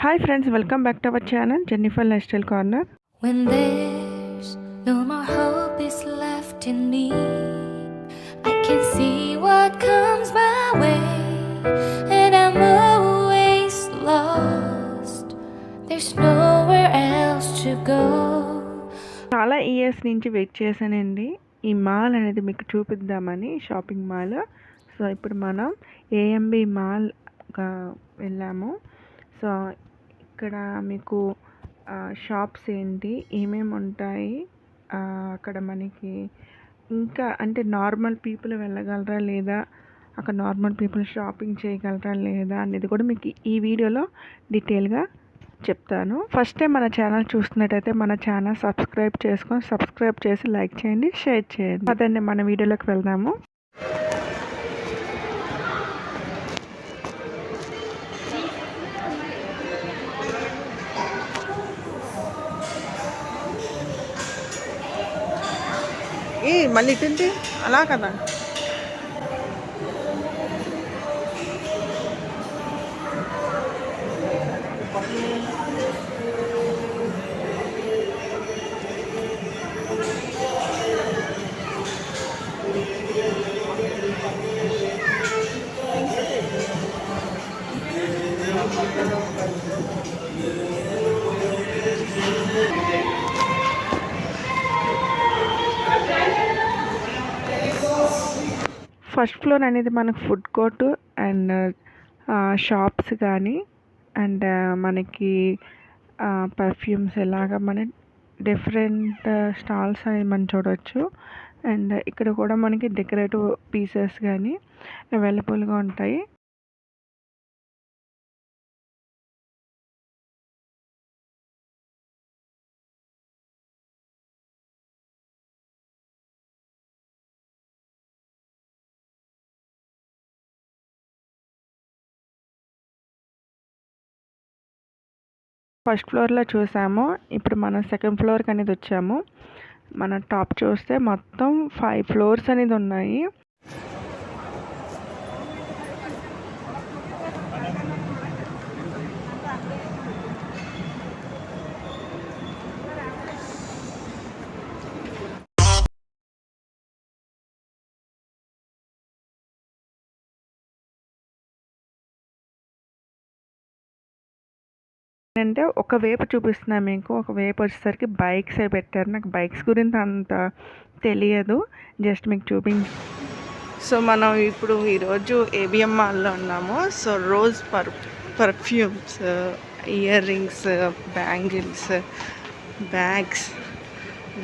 Hi friends, welcome back to our channel Jennifer Lifestyle Corner. When there's no more hope is left in me, I can see what comes my way, and I'm always lost. There's nowhere else to go. చాలా years నుంచి wait చేశానండి. ఈ mall అనేది మీకు చూపిద్దామని, shopping mall. So ఇప్పుడు మనం AMB mall వెళ్ళాము. సో ఇక్కడ మీకు షాప్స్ ఏంటి, ఏమేమి ఉంటాయి, అక్కడ మనకి ఇంకా అంటే నార్మల్ పీపుల్ వెళ్ళగలరా లేదా, అక్కడ నార్మల్ పీపుల్ షాపింగ్ చేయగలరా లేదా అనేది కూడా మీకు ఈ వీడియోలో డీటెయిల్గా చెప్తాను. ఫస్ట్ టైం మన ఛానల్ చూస్తున్నట్టయితే మన ఛానల్ సబ్స్క్రైబ్ చేసి లైక్ చేయండి, షేర్ చేయండి. అదండి, మన వీడియోలోకి వెళ్దాము. మళ్ళీ ఇటుంటే అలా కదా. ఫస్ట్ ఫ్లోర్ అనేది మనకు ఫుడ్ కోర్ట్ అండ్ షాప్స్ కానీ అండ్ మనకి పర్ఫ్యూమ్స్ ఇలాగా మన డిఫరెంట్ స్టాల్స్ అనేది మనం చూడవచ్చు. అండ్ ఇక్కడ కూడా మనకి డెకరేటివ్ పీసెస్ కానీ అవైలబుల్గా ఉంటాయి. ఫస్ట్ ఫ్లోర్లో చూసాము. ఇప్పుడు మనం సెకండ్ ఫ్లోర్కి అనేది వచ్చాము. మన టాప్ చూస్తే మొత్తం 5 ఫ్లోర్స్ అనేది ఉన్నాయి. అంటే ఒక వైపు చూపిస్తున్నాను మీకు. ఒక వైపు వచ్చేసరికి బైక్స్ అవి పెట్టారు. నాకు బైక్స్ గురించి అంత తెలియదు, జస్ట్ మీకు చూపించి. సో మనం ఇప్పుడు ఈరోజు ఏబిఎం మాల్లో ఉన్నాము. So rose perfumes, ear rings, bangles, bags,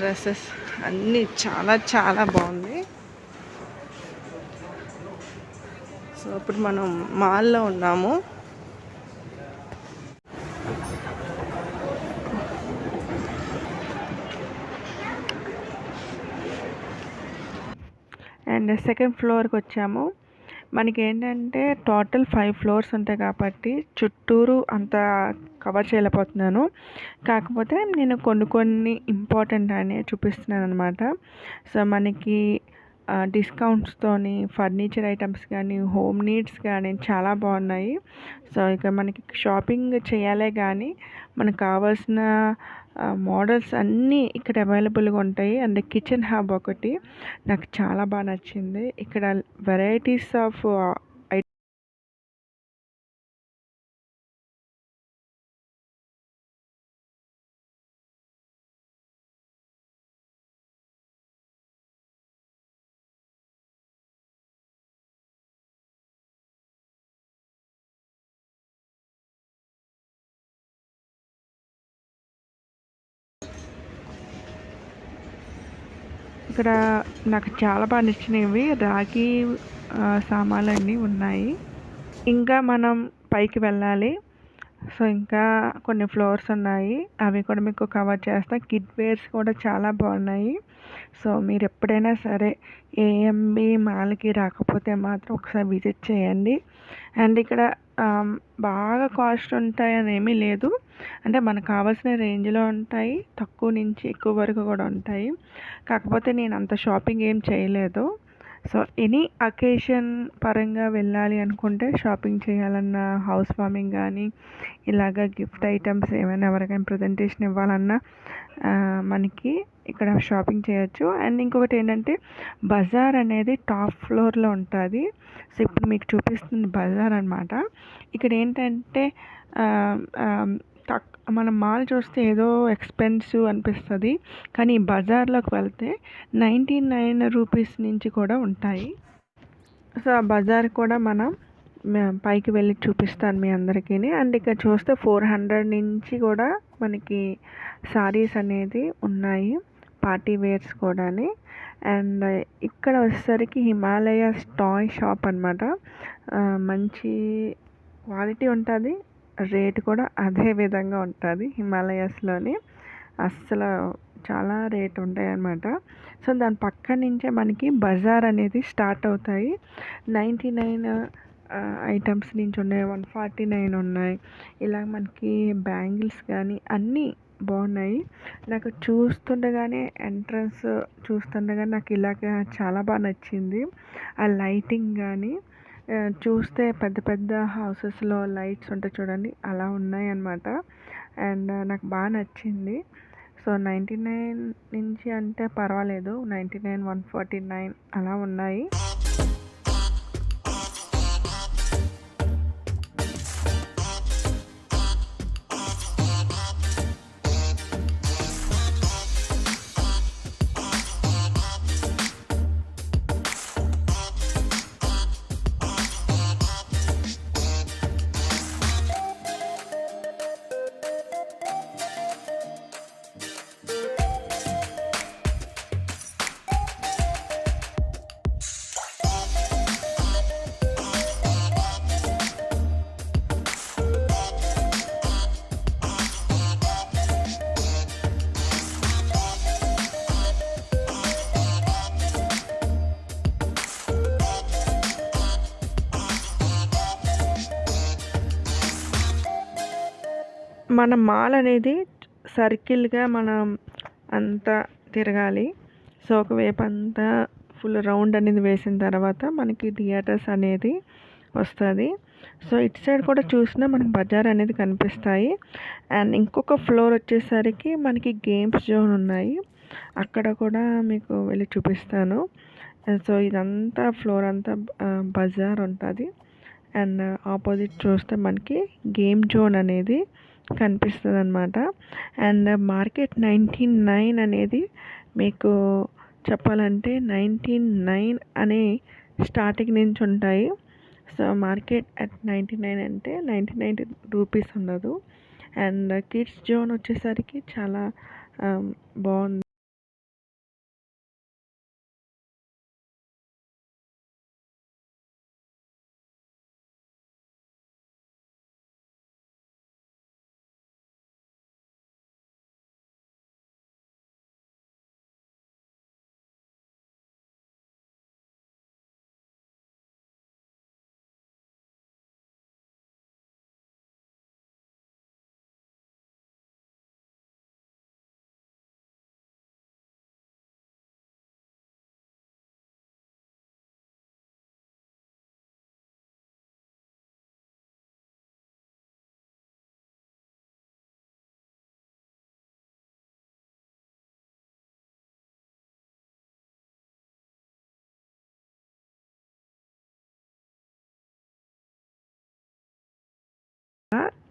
dresses అన్నీ చాలా చాలా బాగుంది. సో ఇప్పుడు మనం మాల్లో ఉన్నాము. అండ్ సెకండ్ ఫ్లోర్కి వచ్చాము. మనకి ఏంటంటే టోటల్ 5 ఫ్లోర్స్ ఉంటాయి కాబట్టి చుట్టూరు అంత కవర్ చేయలేకపోతున్నాను. కాకపోతే నేను కొన్ని ఇంపార్టెంట్ అని చూపిస్తున్నాను అనమాట. సో మనకి డిస్కౌంట్స్తోని ఫర్నిచర్ ఐటమ్స్ కానీ, హోమ్ నీడ్స్ కానీ చాలా బాగున్నాయి. సో ఇక మనకి షాపింగ్ చేయాలే కానీ మనకు కావాల్సిన మోడల్స్ అన్నీ ఇక్కడ అవైలబుల్గా ఉంటాయి. అండ్ కిచెన్ హబ్ ఒకటి నాకు చాలా బాగా నచ్చింది. ఇక్కడ వెరైటీస్ ఆఫ్ ఇక్కడ నాకు చాలా బాగా నచ్చినవి రాగి సామాన్లన్నీ ఉన్నాయి. ఇంకా మనం పైకి వెళ్ళాలి. సో ఇంకా కొన్ని ఫ్లోర్స్ ఉన్నాయి, అవి కూడా మీకు కవర్ చేస్తాను. కిడ్ వేర్స్ కూడా చాలా బాగున్నాయి. సో మీరు ఎప్పుడైనా సరే ఏఎంబి మాల్కి రాకపోతే మాత్రం ఒకసారి విజిట్ చేయండి. అండ్ ఇక్కడ బాగా కాస్ట్ ఉంటాయని ఏమీ లేదు, అంటే మనకు కావాల్సిన రేంజ్లో ఉంటాయి, తక్కువ నుంచి ఎక్కువ వరకు కూడా ఉంటాయి. కాకపోతే నేను అంత షాపింగ్ ఏం చేయలేదు, సో ఎనీ అకేషన్ పరంగా వెళ్ళాలి అనుకుంటే షాపింగ్ చేయాలన్నా, హౌస్ వార్మింగ్ కానీ ఇలాగ గిఫ్ట్ ఐటమ్స్ ఏమైనా ఎవరికైనా ప్రజెంటేషన్ ఇవ్వాలన్నా మనకి ఇక్కడ షాపింగ్ చేయొచ్చు. అండ్ ఇంకొకటి ఏంటంటే బజార్ అనేది టాప్ ఫ్లోర్లో ఉంటుంది. సో ఇప్పుడు మీకు చూపిస్తుంది బజార్ అనమాట. ఇక్కడ ఏంటంటే మనం మాల్ చూస్తే ఏదో ఎక్స్పెన్సివ్ అనిపిస్తుంది, కానీ ఈ బజార్లోకి వెళ్తే 99 రూపీస్ నుంచి కూడా ఉంటాయి. సో ఆ బజార్ కూడా మనం పైకి వెళ్ళి చూపిస్తాను మీ అందరికీ. అండ్ ఇక్కడ చూస్తే 400 నుంచి కూడా మనకి సారీస్ అనేది ఉన్నాయి, పార్టీ వేర్స్ కూడా. అండ్ ఇక్కడ వచ్చేసరికి హిమాలయాస్ టాయ్ షాప్ అనమాట. మంచి క్వాలిటీ ఉంటుంది, రేట్ కూడా అదే విధంగా ఉంటుంది. హిమాలయాస్లోని అస్సలు చాలా రేట్ ఉంటాయి అన్నమాట. సో దాని పక్క నుంచే మనకి బజార్ అనేది స్టార్ట్ అవుతాయి. 99 ఐటమ్స్ నుంచి ఉన్నాయి, 149 ఉన్నాయి. ఇలా మనకి బ్యాంగిల్స్ కానీ అన్నీ బాగున్నాయి. నాకు చూస్తుండగానే ఎంట్రన్స్ చూస్తుండగానే నాకు ఇలాగ చాలా బాగా నచ్చింది. ఆ లైటింగ్ కానీ చూస్తే పెద్ద పెద్ద హౌసెస్లో లైట్స్ ఉంటాయి చూడండి, అలా ఉన్నాయి అన్నమాట. అండ్ నాకు బాగా నచ్చింది. సో 99 నుంచి అంటే పర్వాలేదు, 99, 149 అలా ఉన్నాయి. మన మాల్ అనేది సర్కిల్గా మనం అంతా తిరగాలి. సో ఒకవైపు అంతా ఫుల్ రౌండ్ అనేది వేసిన తర్వాత మనకి థియేటర్స్ అనేది వస్తుంది. సో ఇటు సైడ్ కూడా చూసినా మనకి బజార్ అనేది కనిపిస్తాయి. అండ్ ఇంకొక ఫ్లోర్ వచ్చేసరికి మనకి గేమ్స్ జోన్ ఉన్నాయి, అక్కడ కూడా మీకు వెళ్ళి చూపిస్తాను. సో ఇదంతా ఫ్లోర్ అంతా బజార్ ఉంటుంది. అండ్ ఆపోజిట్ చూస్తే మనకి గేమ్ జోన్ అనేది కనిపిస్తుంది అనమాట. అండ్ మార్కెట్ 99 అనేది మీకు చెప్పాలంటే 99 అనే స్టార్టింగ్ నుంచి ఉంటాయి. సో మార్కెట్ అట్ 99 అంటే 99 రూపీస్ ఉండదు. అండ్ కిడ్స్ జోన్ వచ్చేసరికి చాలా బాగుంది.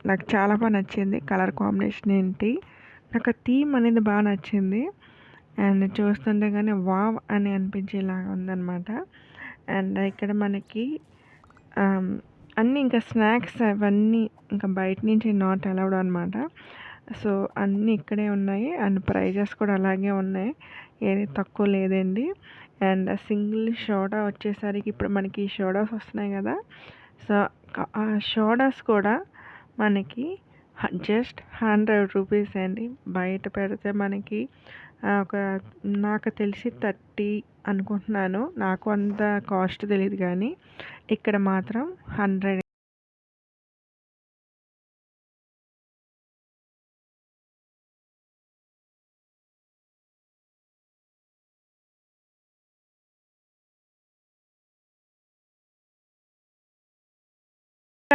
నాకు చాలా బాగా నచ్చింది. కలర్ కాంబినేషన్ ఏంటి, నాకు ఆ థీమ్ అనేది బాగా నచ్చింది. అండ్ చూస్తుంటే కానీ వావ్ అని అనిపించేలాగా ఉందన్నమాట. అండ్ ఇక్కడ మనకి అన్నీ ఇంకా స్నాక్స్ అవన్నీ ఇంకా బయట నుంచి నాట్ అలౌడ్ అనమాట. సో అన్నీ ఇక్కడే ఉన్నాయి. అండ్ ప్రైజెస్ కూడా అలాగే ఉన్నాయి, ఏది తక్కువ లేదండి. అండ్ సింగిల్ సోడా వచ్చేసరికి ఇప్పుడు మనకి సోడాస్ వస్తున్నాయి కదా, సో ఆ సోడాస్ కూడా మనకి జస్ట్ 100 రూపీస్ అండి. బయట పెడితే మనకి ఒక నాకు తెలిసి 30 అనుకుంటున్నాను, నాకు అంత కాస్ట్ తెలియదు, కానీ ఇక్కడ మాత్రం 100.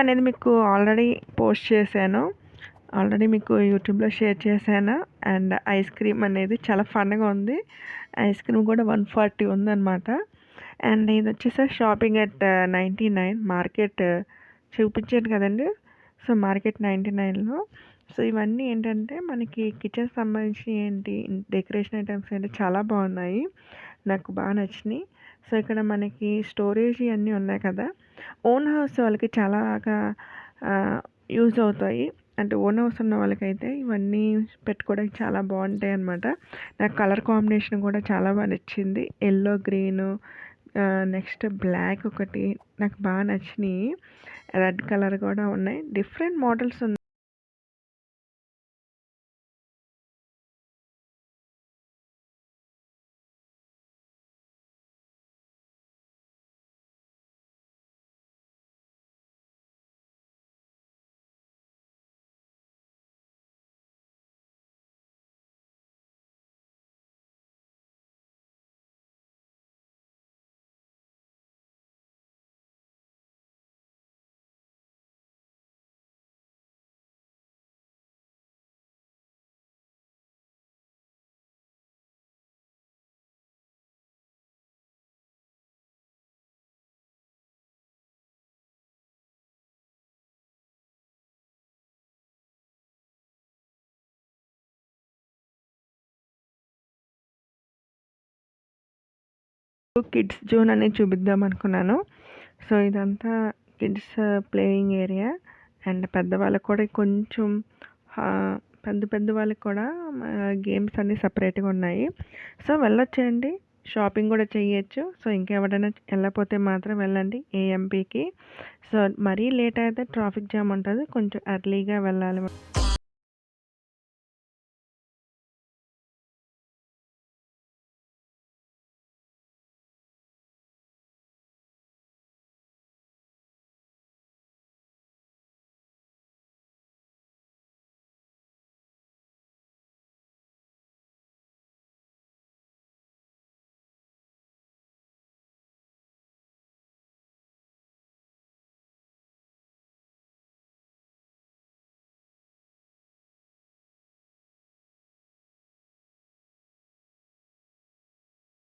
అనేది మీకు ఆల్రెడీ పోస్ట్ చేశాను. ఆల్రెడీ మీకు యూట్యూబ్లో షేర్ చేశాను. అండ్ ఐస్ క్రీమ్ అనేది చాలా ఫన్గా ఉంది. ఐస్ క్రీమ్ కూడా 140 ఉందన్నమాట. అండ్ ఇది వచ్చేసి షాపింగ్ అట్ 99 మార్కెట్ చూపించాను కదండి. So market 99లో. సో ఇవన్నీ ఏంటంటే మనకి కిచెన్ సంబంధించి ఏంటి డెకరేషన్ ఐటమ్స్ ఏంటి చాలా బాగున్నాయి, నాకు బాగా నచ్చినాయి. సో ఇక్కడ మనకి స్టోరేజ్ ఇవన్నీ ఉన్నాయి కదా, ఓన్ హౌస్ వాళ్ళకి చాలా యూజ్ అవుతాయి. అంటే ఓన్ హౌస్ ఉన్న వాళ్ళకైతే ఇవన్నీ పెట్టుకోవడానికి చాలా బాగుంటాయి అన్నమాట. నాకు కలర్ కాంబినేషన్ కూడా చాలా బాగా నచ్చింది. ఎల్లో గ్రీను, నెక్స్ట్ బ్లాక్ ఒకటి నాకు బాగా నచ్చినాయి. రెడ్ కలర్ కూడా ఉన్నాయి. డిఫరెంట్ మోడల్స్ ఉన్నాయి. కిడ్స్ జోన్ అనేది చూపిద్దాం అనుకున్నాను. సో ఇదంతా కిడ్స్ ప్లేయింగ్ ఏరియా. అండ్ పెద్దవాళ్ళకి కూడా కొంచెం పెద్ద వాళ్ళకి కూడా గేమ్స్ అన్నీ సపరేట్గా ఉన్నాయి. సో వెళ్ళొచ్చండి, షాపింగ్ కూడా చేయొచ్చు. సో ఇంకెవరైనా వెళ్ళకపోతే మాత్రం వెళ్ళండి ఏఎంపీకి. సో మరీ లేట్ అయితే ట్రాఫిక్ జామ్ ఉంటుంది, కొంచెం ఎర్లీగా వెళ్ళాలి.